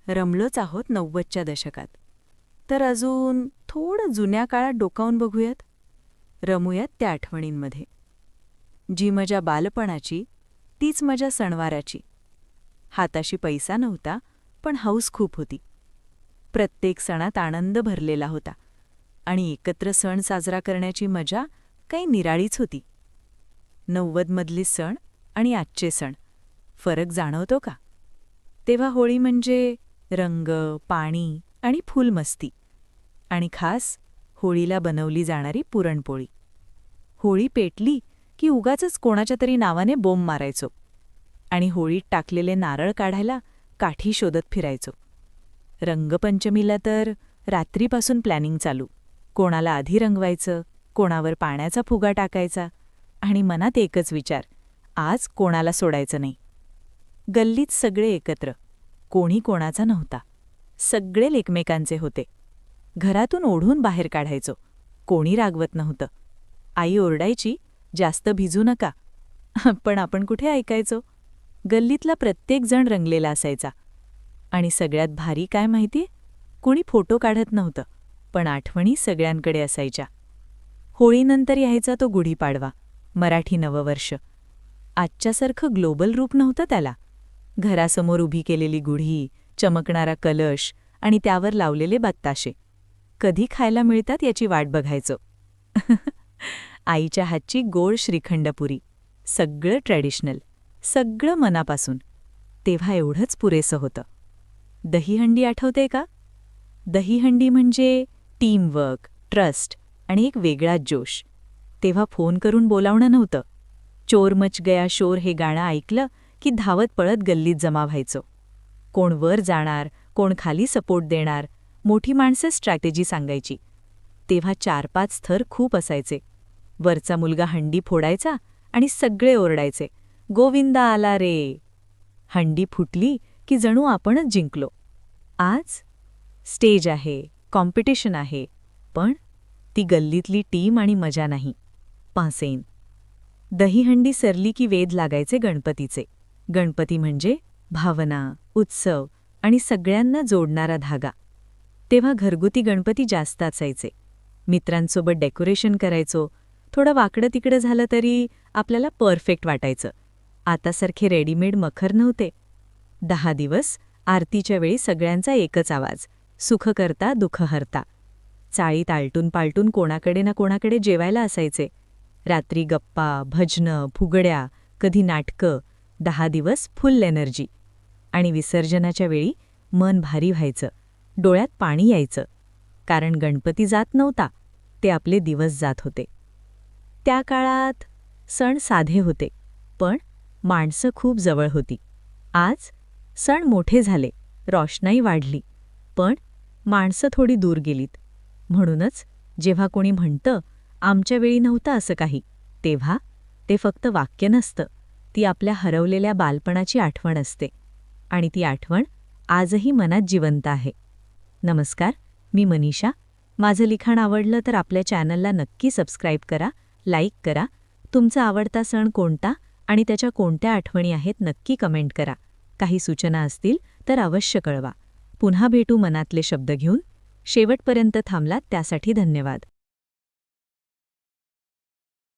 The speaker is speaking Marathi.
रमलोच आहोत 90च्या दशकात. तर अजून थोडं जुन्या काळात डोकावून बघूयात. रमूयात त्या आठवणींमध्ये. जी मजा बालपणाची, तीच मजा सणवाराची. हाताशी पैसा नव्हता, पण हौस खूप होती. प्रत्येक सणात आनंद भरलेला होता. आणि एकत्र सण साजरा करण्याची मजा काही निराळीच होती. 90मधले सण आणि आजचे सण फरक जाणवतो का? तेव्हा होळी म्हणजे रंग, पाणी आणि फुलमस्ती. आणि खास होळीला बनवली जाणारी पुरणपोळी. होळी पेटली की उगाचच कोणाच्या तरी नावाने बोंब मारायचो. आणि होळीत टाकलेले नारळ काढायला काठी शोधत फिरायचो. रंगपंचमीला तर रात्रीपासून प्लॅनिंग चालू. कोणाला आधी रंगवायचं, कोणावर पाण्याचा फुगा टाकायचा, आणि मनात एकच विचार, आज कोणाला सोडायचं नाही. गल्लीत सगळे एकत्र. कोणी कोणाचा नव्हता. सगळे एकमेकांचे होते. घरातून ओढून बाहेर काढायचो. कोणी रागवत नव्हतं. आई ओरडायची, जास्त भिजू नका. पण आपण कुठे ऐकायचो? गल्लीतला प्रत्येक जण रंगलेला असायचा. आणि सगळ्यात भारी काय माहितीये? कोणी फोटो काढत नव्हतं, पण आठवणी सगळ्यांकडे असायच्या. होळीनंतर यायचा तो गुढीपाडवा, मराठी नववर्ष. आजच्यासारखं ग्लोबल रूप नव्हतं त्याला. घरासमोर उभी केलेली गुढी, चमकणारा कलश आणि त्यावर लावलेले बत्ताशे. कधी खायला मिळतात याची वाट बघायचो. आईच्या हातची गोड श्रीखंडपुरी. सगळं ट्रॅडिशनल, सगळं मनापासून. तेव्हा एवढंच पुरेसं होतं. दहीहंडी आठवते का? दहीहंडी म्हणजे टीमवर्क, ट्रस्ट आणि एक वेगळाच जोश. तेव्हा फोन करून बोलावणं नव्हतं. चोर मच गया शोर हे गाणं ऐकलं की धावत पळत गल्लीत जमा व्हायचो. कोण वर जाणार, कोण खाली सपोर्ट देणार, मोठी माणसं स्ट्रॅटेजी सांगायची. तेव्हा 4-5 थर खूप असायचे. वरचा मुलगा हंडी फोडायचा आणि सगळे ओरडायचे, गोविंदा आला रे. हंडी फुटली की जणू आपणच जिंकलो. आज स्टेज आहे, कॉम्पिटिशन आहे, पण ती गल्लीतली टीम आणि मजा नाही. पासेन. दहीहंडी सरली की वेध लागायचे गणपतीचे. गणपती म्हणजे भावना, उत्सव आणि सगळ्यांना जोडणारा धागा. तेव्हा घरगुती गणपती जास्त असायचे. मित्रांसोबत डेकोरेशन करायचो. थोडं वाकडं तिकडं झालं तरी आपल्याला परफेक्ट वाटायचं. आतासारखे रेडीमेड मखर नव्हते. 10 दिवस आरतीच्या वेळी सगळ्यांचा एकच आवाज, सुख करता दुःख हरता. चाळीत आलटून पालटून कोणाकडे ना कोणाकडे जेवायला असायचे. रात्री गप्पा, भजनं, फुगड्या, कधी नाटकं. 10 दिवस फुल एनर्जी. आणि विसर्जनाच्या वेळी मन भारी व्हायचं, डोळ्यात पाणी यायचं. कारण गणपती जात नव्हता, ते आपले दिवस जात होते. त्या काळात सण साधे होते, पण माणसं खूप जवळ होती. आज सण मोठे झाले, रोषणाई वाढली, पण माणसं थोडी दूर गेलीत. म्हणूनच जेव्हा कोणी म्हणतं, आमच्या वेळी नव्हतं असं काही, तेव्हा ते फक्त वाक्य नसतं. ती आपल्या हरवलेल्या बालपणाची आठवण असते. आणि ती आठवण आजही मनात जिवंत आहे. नमस्कार, मी मनीषा. माझं लिखाण आवडलं तर आपल्या चॅनलला नक्की सबस्क्राईब करा, लाईक करा. तुमचा आवडता सण कोणता आणि त्याच्या कोणत्या आठवणी आहेत नक्की कमेंट करा. काही सूचना असतील तर अवश्य कळवा. पुन्हा भेटू मनातले शब्द घेऊन. शेवटपर्यंत थांबलात त्यासाठी धन्यवाद.